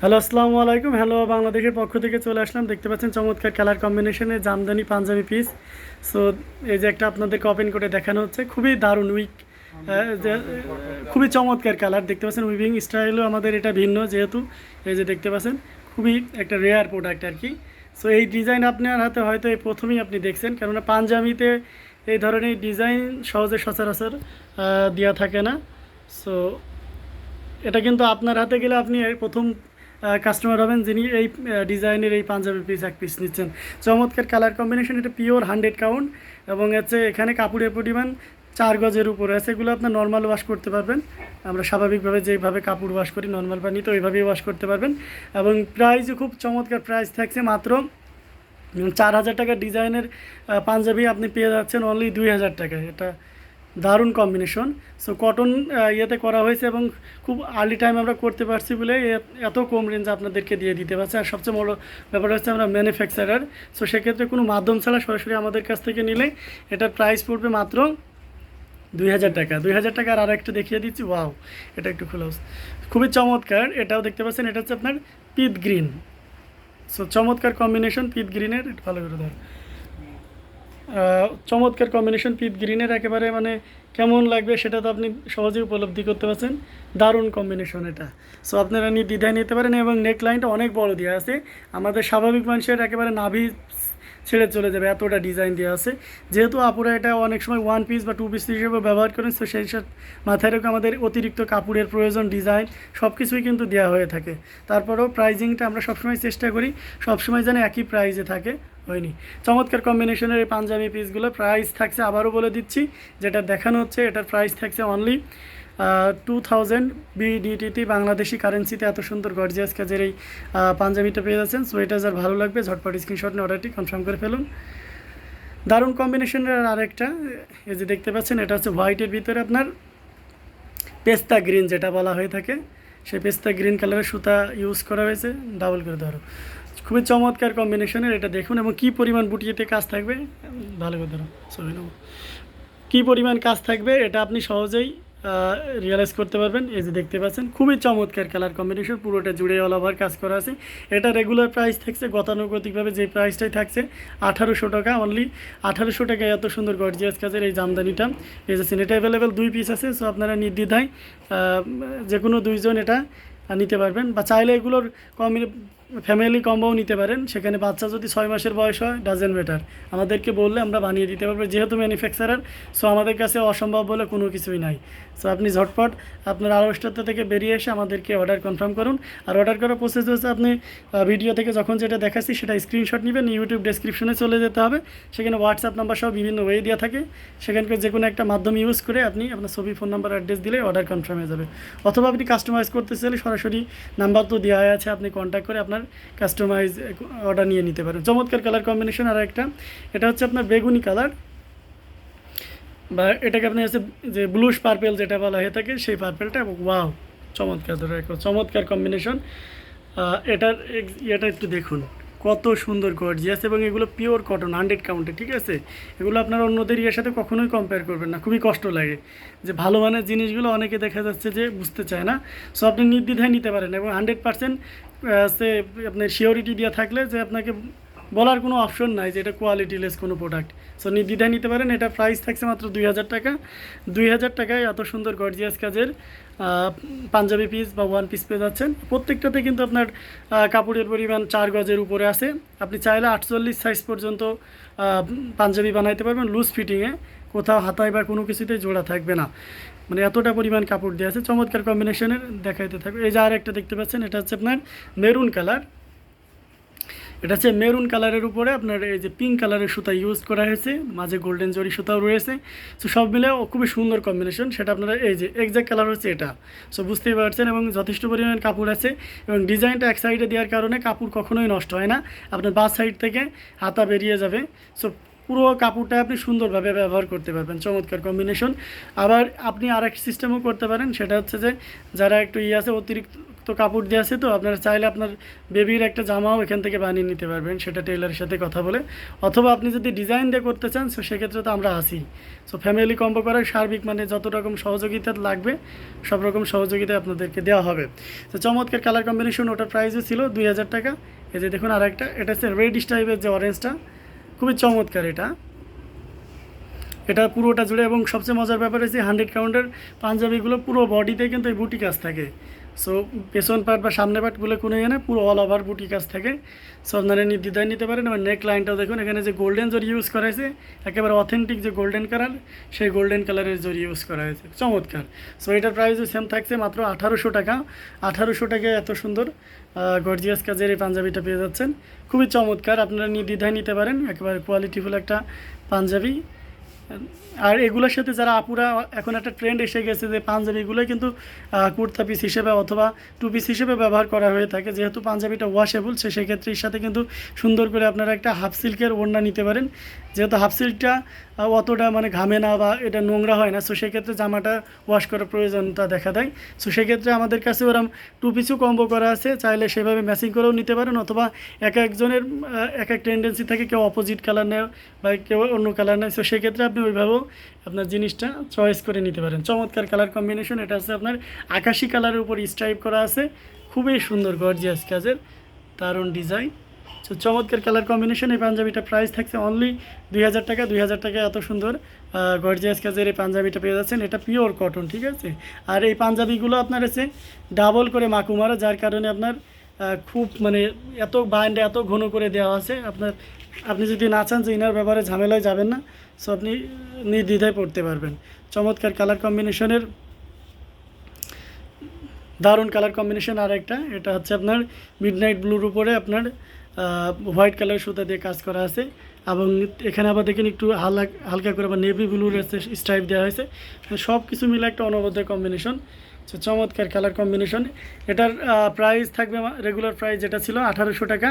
Hello, আসসালামু আলাইকুম। Hello বাংলাদেশের পক্ষ থেকে চলে আসলাম। দেখতে পাচ্ছেন চমৎকার কালার কম্বিনেশনে জামদানি পাঞ্জাবি পিস। সো এই যে একটা আপনাদেরকে ওপেন করে দেখানো হচ্ছে, খুবই দারুণ খুবই চমৎকার কালার। দেখতে পাচ্ছেন উইভিং স্টাইলও আমাদের এটা ভিন্ন, যেহেতু এই যে দেখতে পাচ্ছেন খুবই একটা রেয়ার প্রোডাক্ট আর কি। সো এই ডিজাইন আপনার হাতে হয়তো এই প্রথমেই আপনি দেখছেন, কেননা পাঞ্জাবিতে এই ধরনের ডিজাইন সহজে সচরাচর দেওয়া থাকে না। সো এটা কিন্তু আপনার হাতে গেলে আপনি এই প্রথম কাস্টমার হবেন যিনি এই ডিজাইনের এই পাঞ্জাবি পিস এক পিস নিচ্ছেন। চমৎকার কালার কম্বিনেশন, এটা পিওর 100 কাউন্ট এবং হচ্ছে এখানে কাপড়ের পরিমাণ 4 গজের উপরে আছে। এগুলো আপনার নর্মাল ওয়াশ করতে পারবেন, আমরা স্বাভাবিকভাবে যেভাবে কাপড় ওয়াশ করি নর্মাল পানিতে ওইভাবেই ওয়াশ করতে পারবেন। এবং প্রাইসও খুব চমৎকার প্রাইস থাকছে, মাত্র 4,000 টাকা ডিজাইনের পাঞ্জাবি আপনি পেয়ে যাচ্ছেন অনলি 2,000 টাকায়। এটা দারুণ কম্বিনেশন। সো কটন ইয়েতে করা হয়েছে এবং খুব আর্লি টাইম আমরা করতে পারছি বলে এত কম রেঞ্জ আপনাদেরকে দিয়ে দিতে পারছি। আর সবচেয়ে বড় ব্যাপার হচ্ছে আমরা ম্যানুফ্যাকচারার, সো সেক্ষেত্রে কোনো মাধ্যম ছাড়া সরাসরি আমাদের কাছ থেকে নিলে এটার প্রাইস পড়বে মাত্র 2,000 টাকা। 2,000 টাকা। আর একটা দেখিয়ে দিচ্ছি, ওয়াও, এটা একটু খোলা, খুবই চমৎকার। এটাও দেখতে পাচ্ছেন, এটা হচ্ছে আপনার পিট গ্রিন। সো চমৎকার কম্বিনেশন পিট গ্রিনের, ভালো করে ধর, চমৎকার কম্বিনেশন পিট গ্রিনের, একেবারে মানে কেমন লাগবে সেটা তো আপনি সহজেই উপলব্ধি করতে পারছেন। দারুণ কম্বিনেশন এটা। সো আপনারা নির্দ্বিধায় নিতে পারেন এবং নেক লাইনটা অনেক বড় দেওয়া আছে, আমাদের স্বাভাবিক মানুষের একেবারে নাভি ছেড়ে চলে যাবে এতটা ডিজাইন দেওয়া আছে। যেহেতু আপুরা এটা অনেক সময় 1 পিস বা 2 পিস হিসেবে ব্যবহার করেন, তো সেই সাথে মাথায় রেখে আমাদের অতিরিক্ত কাপড়ের প্রয়োজন, ডিজাইন সব কিছুই কিন্তু দেওয়া হয়ে থাকে। তারপরেও প্রাইজিংটা আমরা সবসময় চেষ্টা করি সবসময় যেন একই প্রাইসে থাকে, হয়নি। চমৎকার কম্বিনেশনের এই পাঞ্জাবি পিসগুলো প্রাইস থাকছে, আবারও বলে দিচ্ছি, যেটা দেখানো হচ্ছে এটার প্রাইস থাকছে অনলি 2000 বিডিটি বাংলাদেশি কারেন্সিতে। এত সুন্দর গর্জিয়াস কাজের এই পাঞ্জাবিটা পেয়ে যাচ্ছেন। সো এটা যার ভালো লাগবে ঝটপট স্ক্রিনশট নিয়ে অর্ডারটি কনফার্ম করে ফেলুন। দারুণ কম্বিনেশনের আরেকটা, এই যে দেখতে পাচ্ছেন, এটা হচ্ছে হোয়াইটের ভিতরে আপনার পেস্তা গ্রিন যেটা বলা হয়ে থাকে, সেই পেস্তা গ্রিন কালারের সুতা ইউজ করা হয়েছে। ডাবল করে ধরো, খুবই চমৎকার কম্বিনেশনের, এটা দেখুন। এবং কী পরিমাণ বুটিতে কাজ থাকবে, ভালো করে ধরো, সরি নেব, কী পরিমাণ কাজ থাকবে এটা আপনি সহজেই রিয়েলাইজ করতে পারবেন। এই যে দেখতে পাচ্ছেন খুবই চমৎকার কালার কম্বিনেশন, পুরোটা জুড়ে অল ওভার কাজ করা আছে। এটা রেগুলার প্রাইস থাকছে গতানুগতিকভাবে যে প্রাইসটাই থাকছে 1,800 টাকা, অনলি 1,800 টাকায় এত সুন্দর গর্জিয়াস কাজের এই জামদানিটা পেয়েছেন। এটা অ্যাভেলেবেল 2 পিস আছে, সো আপনারা নির্দ্বিধায় যে কোনো 2 জন এটা নিতে পারবেন, বা চাইলে এগুলোর ফ্যামিলি কম্বোও নিতে পারেন। সেখানে বাচ্চা যদি 6 মাসের বয়স হয় ডাজেন্ট ম্যাটার, আমাদেরকে বললে আমরা বানিয়ে দিতে পারবো, যেহেতু ম্যানুফ্যাকচারার। সো আমাদের কাছে অসম্ভব বলে কোনো কিছুই নাই। সো আপনি ঝটপট আপনার আড়ষ্টতা থেকে বেরিয়ে এসে আমাদেরকে অর্ডার কনফার্ম করুন। আর অর্ডার করার প্রসেস হচ্ছে, আপনি ভিডিও থেকে যখন যেটা দেখাচ্ছি সেটা স্ক্রিনশট নেবেন, ইউটিউব ডেসক্রিপশনে চলে যেতে হবে, সেখানে হোয়াটসঅ্যাপ নাম্বার সহ বিভিন্ন ওয়ে দেওয়া থাকে, সেখানকার যে কোনো একটা মাধ্যম ইউজ করে আপনি আপনার ছবি, ফোন নাম্বার, অ্যাড্রেস দিলে অর্ডার কনফার্ম হয়ে যাবে। অথবা আপনি কাস্টমাইজ করতে চাইলে সরাসরি নাম্বার তো দেওয়া আছে, আপনি কন্ট্যাক্ট করে আপনার কাস্টমাইজ অর্ডার নিয়ে নিতে পারেন। চমৎকার কালার কম্বিনেশন। আর একটা, এটা হচ্ছে আপনার বেগুনি কালার, বা এটাকে আপনি হচ্ছে যে ব্লুশ পার্পেল যেটা বলা হয়ে থাকে, সেই পার্পেলটা। ওয়াও, চমৎকার, চমৎকার কম্বিনেশন। এটার এটা একটু দেখুন কত সুন্দর গর্জিয়াস, এবং এগুলো পিওর কটন 100 কাউন্টে, ঠিক আছে। এগুলো আপনার অন্যদের ইয়ের সাথে কখনোই কম্পেয়ার করবেন না, খুবই কষ্ট লাগে যে ভালো মানের জিনিসগুলো অনেকে দেখা যাচ্ছে যে বুঝতে চায় না। সো আপনি নির্দ্বিধায় নিতে পারেন, এবং 100% সে আপনার শিওরিটি দিয়ে থাকলে যে আপনাকে বলার কোনো অপশন নাই যে এটা কোয়ালিটিলেস কোনো প্রোডাক্ট। সো নির্দ্বিধায় নিতে পারেন। এটা প্রাইস থাকছে মাত্র 2,000 টাকা। 2,000 টাকায় এত সুন্দর গর্জিয়াস কাজের পাঞ্জাবি পিস বা 1 পিস পেয়ে যাচ্ছেন। প্রত্যেকটাতে কিন্তু আপনার কাপড়ের পরিমাণ 4 গজের উপরে আছে। আপনি চাইলে 48 সাইজ পর্যন্ত পাঞ্জাবি বানাইতে পারবেন লুজ ফিটিংয়ে, কোথাও হাতায় বা কোনো কিছুতে জোড়া থাকবে না, মানে এতটা পরিমাণ কাপড় দেওয়া আছে। চমৎকার কম্বিনেশনের দেখাইতে থাকবে। এই যে আর একটা দেখতে পাচ্ছেন, এটা হচ্ছে আপনার মেরুন কালার। এটা হচ্ছে মেরুন কালারের উপরে আপনার এই যে পিঙ্ক কালারের সুতা ইউজ করা হয়েছে, মাঝে গোল্ডেন জরি সুতাও রয়েছে। সো সব মিলে খুবই সুন্দর কম্বিনেশন। সেটা আপনারা এই যে এক্স্যাক্ট কালার হচ্ছে এটা, সো বুঝতেই পারছেন। এবং যথেষ্ট পরিমাণ কাপড় আছে, এবং ডিজাইনটা এক সাইডে দেওয়ার কারণে কাপড় কখনোই নষ্ট হয় না, আপনার বাঁ সাইড থেকে হাতা বেরিয়ে যাবে। সো পুরো কাপড়টা আপনি সুন্দরভাবে ব্যবহার করতে পারবেন, চমৎকার কম্বিনেশন। আবার আপনি আরেক সিস্টেমও করতে পারেন, সেটা হচ্ছে যে যারা একটু আছে অতিরিক্ত কাপড় দিয়ে আছে, তো আপনারা চাইলে আপনার বেবির একটা জামাও এখান থেকে বানিয়ে নিতে পারবেন, সেটা টেইলারের সাথে কথা বলে। অথবা আপনি যদি ডিজাইন দিয়ে করতে চান, সো সেক্ষেত্রে তো আমরা আসি। সো ফ্যামিলি কম্বো করার সার্বিক মানে যত রকম সহযোগিতা লাগবে সব রকম সহযোগিতা আপনাদেরকে দেওয়া হবে। তো চমৎকার কালার কম্বিনেশন, ওটার প্রাইসও ছিল 2000 টাকা। এই যে দেখুন আরেকটা, এটা হচ্ছে রেডিশ টাইপের যে অরেঞ্জটা, খুবই চমৎকার এটা পুরোটা জুড়ে। এবং সবচেয়ে মজার ব্যাপার হচ্ছে 100 কাউন্টের পাঞ্জাবিগুলো পুরো বডিতে কিন্তু এই বুটি কাজ থাকে। সো পেছন পার্ট বা সামনে পার্টগুলো কোনো না, পুরো অল ওভার বুটি কাজ থাকে। সো আপনারা নির্দ্বিধায় নিতে পারেন। এবং নেক লাইনটাও দেখুন, এখানে যে গোল্ডেন জরি ইউজ করা হয়েছে, একেবারে অথেন্টিক যে গোল্ডেন কালার, সেই গোল্ডেন কালারের জরি ইউজ করা হয়েছে, চমৎকার। সো এটার প্রাইসও সেম থাকছে মাত্র 1800 টাকা। 1800 টাকায় এত সুন্দর গর্জিয়াস কাজের এই পাঞ্জাবিটা পেয়ে যাচ্ছেন, খুবই চমৎকার। আপনারা নির্দ্বিধায় নিতে পারেন, একেবারে কোয়ালিটিফুল একটা পাঞ্জাবি। আর এগুলোর সাথে যারা আপুরা, এখন একটা ট্রেন্ড এসে গেছে যে পাঞ্জাবিগুলো কিন্তু কুর্তা পিস হিসেবে অথবা টু পিস হিসেবে ব্যবহার করা হয়ে থাকে। যেহেতু পাঞ্জাবিটা ওয়াশেবল, সেক্ষেত্রে এর সাথে কিন্তু সুন্দর করে আপনারা একটা হাফ সিল্কের ওড়না নিতে পারেন। যেহেতু হাফ সিল্কটা অতটা মানে ঘামে না বা এটা নোংরা হয় না, সো সেক্ষেত্রে জামাটা ওয়াশ করার প্রয়োজনটা দেখা দেয়। সো সেক্ষেত্রে আমাদের কাছে ওরকম টু পিসও কম্বো করা আছে, চাইলে সেভাবে ম্যাচিং করেও নিতে পারেন। অথবা এক একজনের এক এক টেন্ডেন্সি থাকে, কেউ অপোজিট কালার নেয় বা কেউ অন্য কালার নেয়। সো সেক্ষেত্রে আপনি ওইভাবেও আপনার জিনিসটা চয়েস করে নিতে পারেন। চমৎকার কালার কম্বিনেশন, এটা হচ্ছে আপনার আকাশি কালারের উপর স্ট্রাইপ করা আছে, খুবই সুন্দর গর্জিয়াস কাজের, দারুণ ডিজাইন। তো চমৎকার কালার কম্বিনেশন। এই পাঞ্জাবিটা প্রাইস থাকছে অনলি 2000 টাকা। 2000 টাকায় এত সুন্দর গর্জিয়াস কাজের এই পাঞ্জাবিটা পেয়ে যাচ্ছেন। এটা পিওর কটন, ঠিক আছে। আর এই পাঞ্জাবিগুলো আপনার হচ্ছে ডাবল করে মাকুমারা, যার কারণে আপনার খুব মানে এত বাইন্ডে এত ঘন করে দেওয়া আছে। আপনি যদি না চান যে ইনার ব্যাপারে ঝামেলায় যাবেন না, সো আপনি নির্দ্বিধায় পড়তে পারবেন। চমৎকার কালার কম্বিনেশনের, দারুণ কালার কম্বিনেশন। আর একটা, এটা হচ্ছে আপনার মিডনাইট ব্লুর উপরে আপনার হোয়াইট কালার সুতা দিয়ে কাজ করা আছে। এবং এখানে আবার দেখেন একটু হালকা করে আবার নেভি ব্লুর স্ট্রাইপ দেওয়া হয়েছে। সব কিছু মিলে একটা অনবদ্য কম্বিনেশন। তো চমৎকার কালার কম্বিনেশন। এটার প্রাইস থাকবে, রেগুলার প্রাইস যেটা ছিল 1800 টাকা।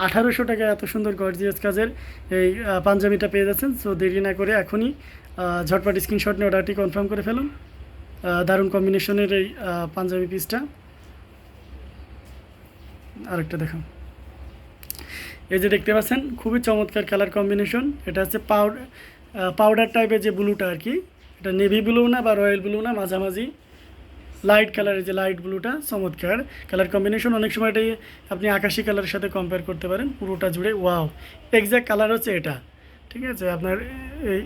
1800 টাকায় এত সুন্দর গর্জিয়াস কাজের এই পাঞ্জাবিটা পেয়ে যাচ্ছেন। সো দেরি না করে এখনই ঝটপট স্ক্রিনশট নিয়ে অর্ডারটি কনফার্ম করে ফেলুন। দারুণ কম্বিনেশনের এই পাঞ্জাবি পিসটা। আরেকটা দেখুন, এই যে দেখতে পাচ্ছেন, খুবই চমৎকার কালার কম্বিনেশন। এটা হচ্ছে পাউডার টাইপের যে ব্লুটা আর কি, এটা নেভি ব্লু না বা রয়্যাল ব্লু না, মাঝামাঝি লাইট কালারের যে লাইট ব্লুটা, চমৎকার কালার কম্বিনেশন। অনেক সময় এটাই আপনি আকাশি কালারের সাথে কম্পেয়ার করতে পারেন, পুরোটা জুড়ে ওয়াও। এক্স্যাক্ট কালার হচ্ছে এটা, ঠিক আছে। আপনার এই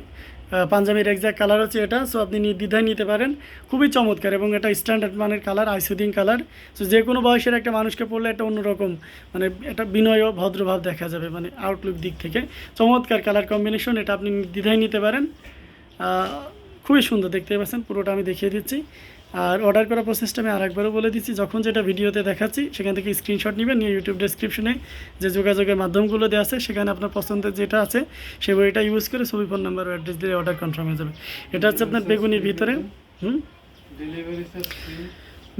পাঞ্জাবির এক্স্যাক্ট কালার হচ্ছে এটা। সো আপনি নির্দ্বিধায় নিতে পারেন, খুবই চমৎকার। এবং এটা স্ট্যান্ডার্ড মানের কালার, আইসুদিন কালার। সো যে কোনো বয়সের একটা মানুষকে পড়লে একটা অন্যরকম মানে এটা বিনয় ও ভদ্রভাব দেখা যাবে, মানে আউটলুক দিক থেকে। চমৎকার কালার কম্বিনেশন, এটা আপনি নির্দ্বিধায় নিতে পারেন। খুবই সুন্দর, দেখতে পাচ্ছেন, পুরোটা আমি দেখিয়ে দিচ্ছি। আর অর্ডার করার প্রসেসটা আমি আরেকবারও বলে দিচ্ছি, যখন যেটা ভিডিওতে দেখাচ্ছি সেখান থেকে স্ক্রিনশট নেবেন, নিয়ে ইউটিউব ডেসক্রিপশনে যে যোগাযোগের মাধ্যমগুলো দেওয়া আছে সেখানে আপনার পছন্দের যেটা আছে সেই বইটা ইউজ করে ছবি, ফোন নাম্বার ও অ্যাড্রেস দিয়ে অর্ডার কনফার্ম হয়ে যাবে। এটা হচ্ছে আপনার বেগুনির ভিতরে,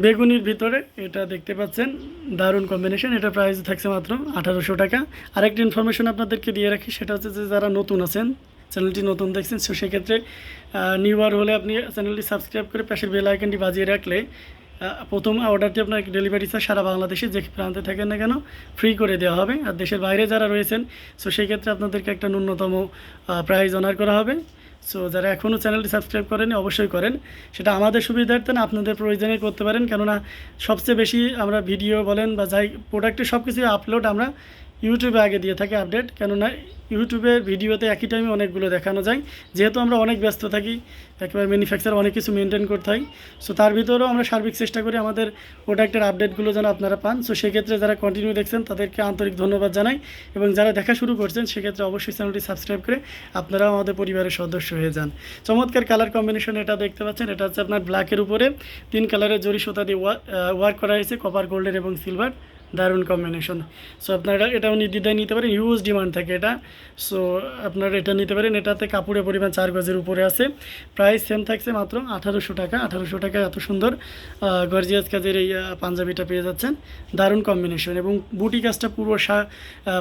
বেগুনির ভিতরে এটা দেখতে পাচ্ছেন, দারুণ কম্বিনেশন। এটা প্রাইস থাকছে মাত্র 1800 টাকা। আরেকটি ইনফরমেশন আপনাদেরকে দিয়ে রাখি, সেটা হচ্ছে যে যারা নতুন আছেন, চ্যানেলটি নতুন দেখছেন, সো সেক্ষেত্রে নিউ হলে আপনি চ্যানেলটি সাবস্ক্রাইব করে পাশের বেল আইকনটি বাজিয়ে রাখলে প্রথম অর্ডারটি আপনার ডেলিভারি চার্জ সারা বাংলাদেশে যে প্রান্তে থাকেন না কেন ফ্রি করে দেওয়া হবে। আর দেশের বাইরে যারা রয়েছেন, সো সেই ক্ষেত্রে আপনাদেরকে একটা ন্যূনতম প্রাইস অনার করা হবে। সো যারা এখনও চ্যানেলটি সাবস্ক্রাইব করেনি অবশ্যই করেন, সেটা আমাদের সুবিধার্থে না আপনাদের প্রয়োজনে করতে পারেন। কেননা সবচেয়ে বেশি আমরা ভিডিও বলেন বা যাই প্রোডাক্টের সব কিছু আপলোড আমরা ইউটিউবে আগে দিয়ে থাকি আপডেট। কেননা ইউটিউবের ভিডিওতে একই টাইমে অনেকগুলো দেখানো যায়, যেহেতু আমরা অনেক ব্যস্ত থাকি, একেবারে ম্যানুফ্যাকচার অনেক কিছু মেনটেন করতে হয়। সো তার ভিতরেও আমরা সার্বিক চেষ্টা করি আমাদের প্রোডাক্টের আপডেটগুলো যেন আপনারা পান। সো সেক্ষেত্রে যারা কন্টিনিউ দেখছেন তাদেরকে আন্তরিক ধন্যবাদ জানাই, এবং যারা দেখা শুরু করছেন সেক্ষেত্রে অবশ্যই চ্যানেলটি সাবস্ক্রাইব করে আপনারাও আমাদের পরিবারের সদস্য হয়ে যান। চমৎকার কালার কম্বিনেশন এটা দেখতে পাচ্ছেন, এটা হচ্ছে আপনার ব্ল্যাকের উপরে 3 কালারের জরি সুতা দিয়ে ওয়ার্ক করা হয়েছে, কপার, গোল্ডেন এবং সিলভার। দারুণ কম্বিনেশন। সো আপনারা এটাও নির্দ্বিধায় নিতে পারেন, হিউজ ডিমান্ড থাকে এটা। সো আপনারা এটা নিতে পারেন, এটাতে কাপড়ের পরিমাণ 4 গজের উপরে আছে। প্রাইস সেম থাকছে মাত্র 1800 টাকা। 1800 টাকায় এত সুন্দর গর্জিয়াস কাজের এই পাঞ্জাবিটা পেয়ে যাচ্ছেন। দারুণ কম্বিনেশন এবং বুটি কাজটা পুরো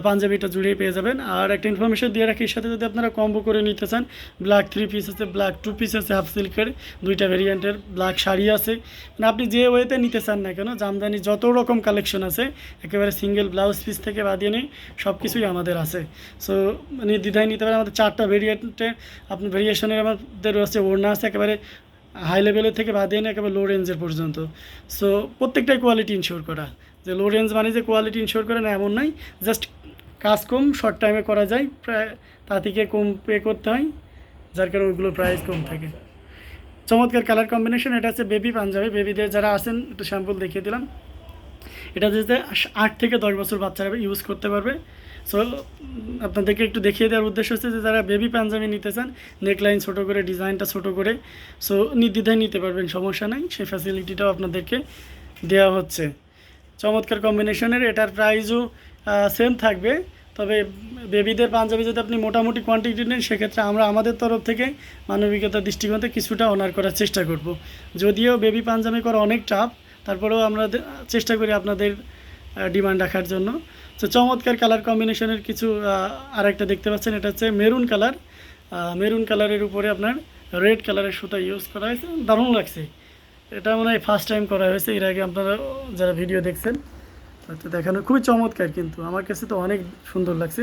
পাঞ্জাবিটা জুড়েই পেয়ে যাবেন। আর একটা ইনফরমেশন দিয়ে রাখি, এর সাথে যদি আপনারা কম্বো করে নিতে চান, ব্ল্যাক 3 পিস আছে, ব্ল্যাক 2 পিস আছে, হাফ সিল্কের 2টা ভেরিয়েন্টের, ব্ল্যাক শাড়ি আছে। মানে আপনি যে ওয়েতে নিতে চান না কেন, জামদানি যত রকম কালেকশন আছে একেবারে সিঙ্গেল ব্লাউজ পিস থেকে বাদিয়ে নিয়ে সব কিছুই আমাদের আছে। সো নির্দ্বিধায় নিতে পারেন। আমাদের 4টা ভেরিয়েন্টে আপনি ভেরিয়েশনের আমাদের আছে, ওড়না আছে একেবারে হাই লেভেলের থেকে বাদিয়ে নিয়ে একেবারে লো রেঞ্জের পর্যন্ত। সো প্রত্যেকটাই কোয়ালিটি ইনশিওর করা। যে লো রেঞ্জ মানে যে কোয়ালিটি ইনশিওর করে না এমন নয়, জাস্ট কাজ কম শর্ট টাইমে করা যায়, প্রায় তা থেকে কম পে করতে হয়, যার কারণে ওইগুলোর প্রাইস কম থাকে। চমৎকার কালার কম্বিনেশন। এটা হচ্ছে বেবি পাঞ্জাবি। বেবিদের যারা আছেন একটু স্যাম্পল দেখিয়ে দিলাম। এটা যেতে 8 থেকে 10 বছর বাচ্চারা ইউজ করতে পারবে। সো আপনাদেরকে একটু দেখিয়ে দেওয়ার উদ্দেশ্য হচ্ছে যে যারা বেবি পাঞ্জাবি নিতে চান, নেকলাইন ছোটো করে, ডিজাইনটা ছোটো করে, সো নির্দ্বিধায় নিতে পারবেন, সমস্যা নাই। সেই ফ্যাসিলিটিটাও আপনাদেরকে দেওয়া হচ্ছে। চমৎকার কম্বিনেশনের। এটার প্রাইসও সেম থাকবে, তবে বেবিদের পাঞ্জাবি যদি আপনি মোটামুটি কোয়ান্টিটি নেন, সেক্ষেত্রে আমরা আমাদের তরফ থেকে মানবিকতার দৃষ্টিকোণ থেকে কিছুটা অনার করার চেষ্টা করব। যদিও বেবি পাঞ্জাবি করা অনেক টাফ, তারপরেও আমরা চেষ্টা করি আপনাদের ডিমান্ড রাখার জন্য। তো চমৎকার কালার কম্বিনেশনের কিছু আরেকটা দেখতে পাচ্ছেন, এটা হচ্ছে মেরুন কালার। মেরুন কালারের উপরে আপনার রেড কালারের সুতা ইউজ করা হয়েছে, দারুণ লাগছে। এটা মনে হয় ফার্স্ট টাইম করা হয়েছে, এর আগে আপনারা যারা ভিডিও দেখছেন তো দেখানো খুবই চমৎকার, কিন্তু আমার কাছে তো অনেক সুন্দর লাগছে।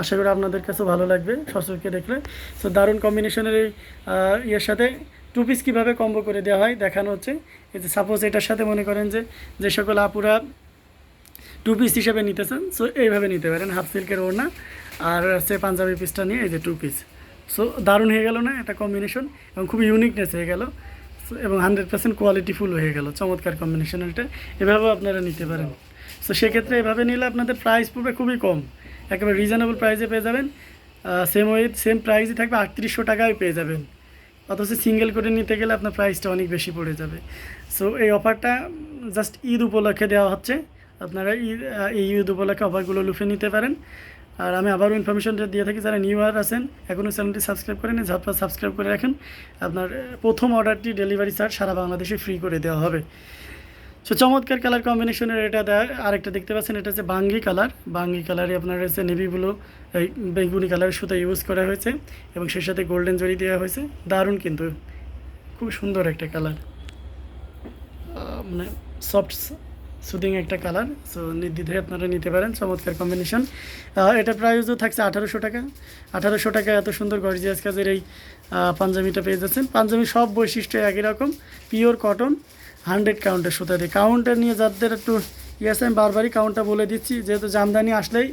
আশা করি আপনাদের কাছেও ভালো লাগবে সচলকে দেখলে। সো দারুণ কম্বিনেশনের এই ইয়ের সাথে 2 পিস কীভাবে কম্বো করে দেওয়া হয় দেখানো হচ্ছে। এই যে সাপোজ এটার সাথে মনে করেন যে সকল আপুরা 2 পিস হিসেবে নিতে চান, সো এইভাবে নিতে পারেন। হাফ সিল্কের ওড়না আর হচ্ছে পাঞ্জাবি পিসটা নিয়ে এই যে 2 পিস। সো দারুণ হয়ে গেল না একটা কম্বিনেশন, এবং খুবই ইউনিকনেস হয়ে গেল এবং 100% কোয়ালিটিফুল হয়ে গেল। চমৎকার কম্বিনেশন, এটা এভাবেও আপনারা নিতে পারেন। সো সেক্ষেত্রে এভাবে নিলে আপনাদের প্রাইস পড়বে খুবই কম, একেবারে রিজনেবল প্রাইসে পেয়ে যাবেন। সেম প্রাইসই থাকবে, 3800 টাকায় পেয়ে যাবেন। অথচ সিঙ্গেল করে নিতে গেলে আপনার প্রাইসটা অনেক বেশি পড়ে যাবে। সো এই অফারটা জাস্ট ঈদ উপলক্ষে দেওয়া হচ্ছে। আপনারা এই ঈদ উপলক্ষে অফারগুলো লুফে নিতে পারেন। আর আমি আবারও ইনফরমেশনটা দিয়ে থাকি, যারা নিউ ইয়ার আছেন এখনও চ্যানেলটি সাবস্ক্রাইব করেন, ঝটপট সাবস্ক্রাইব করে রাখেন। আপনার প্রথম অর্ডারটি ডেলিভারি চার্জ সারা বাংলাদেশে ফ্রি করে দেওয়া হবে। সো চমৎকার কালার কম্বিনেশনের এটা আরেকটা দেখতে পাচ্ছেন, এটা হচ্ছে বাঙ্গি কালার। বাঙ্গি কালারে আপনার হচ্ছে নেভি ব্লু, এই বেগুনি কালারের সুতা ইউজ করা হয়েছে এবং সেই সাথে গোল্ডেন জরি দেওয়া হয়েছে। দারুণ, কিন্তু খুব সুন্দর একটা কালার, মানে সফট সুদিং একটা কালার। সো নির্দ্বিধায় আপনারা নিতে পারেন। চমৎকার কম্বিনেশন। এটা প্রাইসও থাকছে 1800 টাকা। 1800 টাকায় এত সুন্দর গর্জিয়াস কাজের এই পাঞ্জাবিটা পেয়ে যাচ্ছেন। পাঞ্জাবি সব বৈশিষ্ট্য একই রকম, পিওর কটন, 100 কাউন্টের সুতা দিয়ে। কাউন্টার নিয়ে যাদের একটু আছে, আমি বারবারই কাউন্টটা বলে দিচ্ছি, যেহেতু জামদানি আসলেই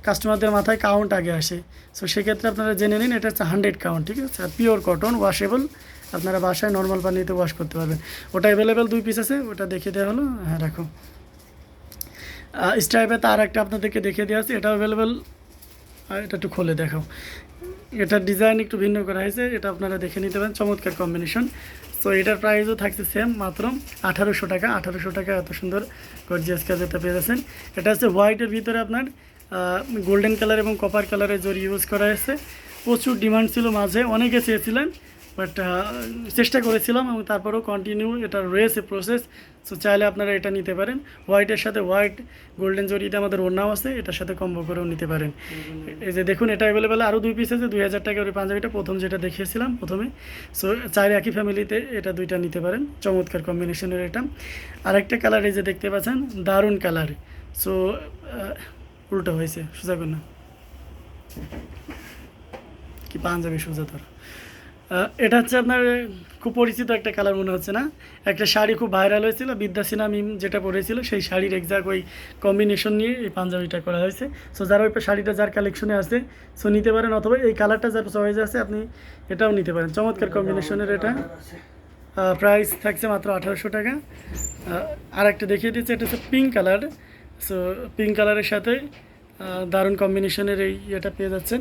কাস্টমারদের মাথায় কাউন্ট আগে আসে। সো সেক্ষেত্রে আপনারা জেনে নিন, এটা হচ্ছে 100 কাউন্ট, ঠিক আছে। আর পিওর কটন, ওয়াশেবল, আপনারা বাসায় নর্মাল পানিতে ওয়াশ করতে পারবেন। ওটা অ্যাভেলেবেল 2 পিস আছে, ওটা দেখিয়ে দেওয়া হলো। হ্যাঁ রাখো। স্ট্রাইপে তার একটা আপনাদেরকে দেখিয়ে দেওয়া আছে, এটা অ্যাভেলেবেল। এটা একটু খুলে দেখাও, এটার ডিজাইন একটু ভিন্ন করা হয়েছে, এটা আপনারা দেখে নিতে পারেন। চমৎকার কম্বিনেশন। সো এটার প্রাইসও থাকছে সেম, মাত্র 1800 টাকা। 1800 টাকা এত সুন্দর গর্জিয়াস কাজ এটা পেয়ে যাচ্ছেন। এটা হচ্ছে হোয়াইটের ভিতরে আপনার গোল্ডেন কালার এবং কপার কালারের জরি ইউজ করা হয়েছে। প্রচুর ডিমান্ড ছিল, মাঝে অনেকে চেয়েছিলেন, বাট চেষ্টা করেছিলাম এবং তারপরেও কন্টিনিউ এটা রয়েছে প্রসেস। সো চাইলে আপনারা এটা নিতে পারেন। হোয়াইটের সাথে হোয়াইট গোল্ডেন জরিতে আমাদের ওড়নাও আছে, এটার সাথে কম্বো করেও নিতে পারেন। এই যে দেখুন, এটা অ্যাভেলেবেল আরও 2 পিস আছে। 2000 টাকার ওই পাঞ্জাবিটা প্রথম যেটা দেখিয়েছিলাম প্রথমে। সো চাইলে একই ফ্যামিলিতে এটা 2টা নিতে পারেন। চমৎকার কম্বিনেশনের এটা। আরেকটা কালার এই যে দেখতে পাচ্ছেন, দারুণ কালার। সো উল্টো হয়েছে, সোজা কর না, কি পাঞ্জাবি সোজা ধর। এটা হচ্ছে আপনার খুব পরিচিত একটা কালার মনে হচ্ছে না? একটা শাড়ি খুব ভাইরাল হয়েছিল, বিদ্যা সিনহা মিম যেটা পরেছিল, সেই শাড়ির এক্সাক্ট ওই কম্বিনেশন নিয়ে এই পাঞ্জাবিটা করা হয়েছে। সো যারা ওই শাড়িটা যার কালেকশনে আছে, সো নিতে পারেন, অথবা এই কালারটা যার চয়েস আছে আপনি এটাও নিতে পারেন। চমৎকার কম্বিনেশনের এটা। প্রাইস থাকছে মাত্র 1800 টাকা। আর একটা দেখিয়ে দিচ্ছে, এটা হচ্ছে পিঙ্ক কালার। সো পিঙ্ক কালারের সাথে দারুণ কম্বিনেশনের এই ইয়েটা পেয়ে যাচ্ছেন।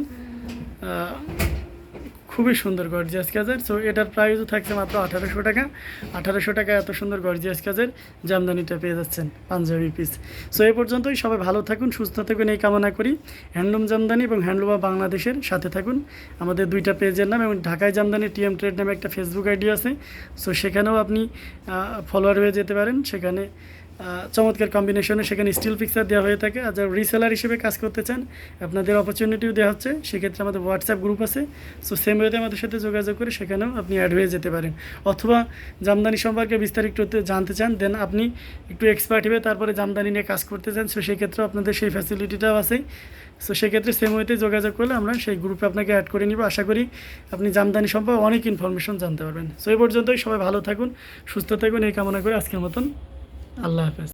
খুবই সুন্দর গর্জিয়াস কাজের। সো এটার প্রাইসও থাকছে মাত্র 1800 টাকা। 1800 টাকা এত সুন্দর গর্জিয়াস কাজের জামদানিটা পেয়ে যাচ্ছেন পাঞ্জাবি পিস। সো এই পর্যন্তই, সবাই ভালো থাকুন, সুস্থ থাকুন এই কামনা করি। হ্যান্ডলুম জামদানি এবং হ্যান্ডলুম অফ বাংলাদেশের সাথে থাকুন। আমাদের দুইটা পেজের নাম এবং ঢাকায় জামদানি টিএম ট্রেড নামে একটা ফেসবুক আইডি আছে। সো সেখানেও আপনি ফলোয়ার হয়ে যেতে পারেন। সেখানে চমৎকার কম্বিনেশনে সেখানে স্টিল পিকচার দেওয়া হয়ে থাকে। আর যারা রিসেলার হিসেবে কাজ করতে চান, আপনাদের অপরচুনিটিও দেওয়া হচ্ছে। সেক্ষেত্রে আমাদের হোয়াটসঅ্যাপ গ্রুপ আছে। সো সেম ওয়েতে আমাদের সাথে যোগাযোগ করে সেখানেও আপনি অ্যাড হয়ে যেতে পারেন। অথবা জামদানি সম্পর্কে বিস্তারিত জানতে চান, দেন আপনি একটু এক্সপার্ট হবে তারপরে জামদানি নিয়ে কাজ করতে চান, সো সেক্ষেত্রেও আপনাদের সেই ফ্যাসিলিটিটাও আছে। সো সেক্ষেত্রে সেম ওয়েতে যোগাযোগ করলে আমরা সেই গ্রুপে আপনাকে অ্যাড করে নিব। আশা করি আপনি জামদানি সম্পর্কে অনেক ইনফরমেশন জানতে পারবেন। সো এই পর্যন্তই, সবাই ভালো থাকুন, সুস্থ থাকুন এই কামনা করে আজকের মতন আল্লাহ হাফেজ।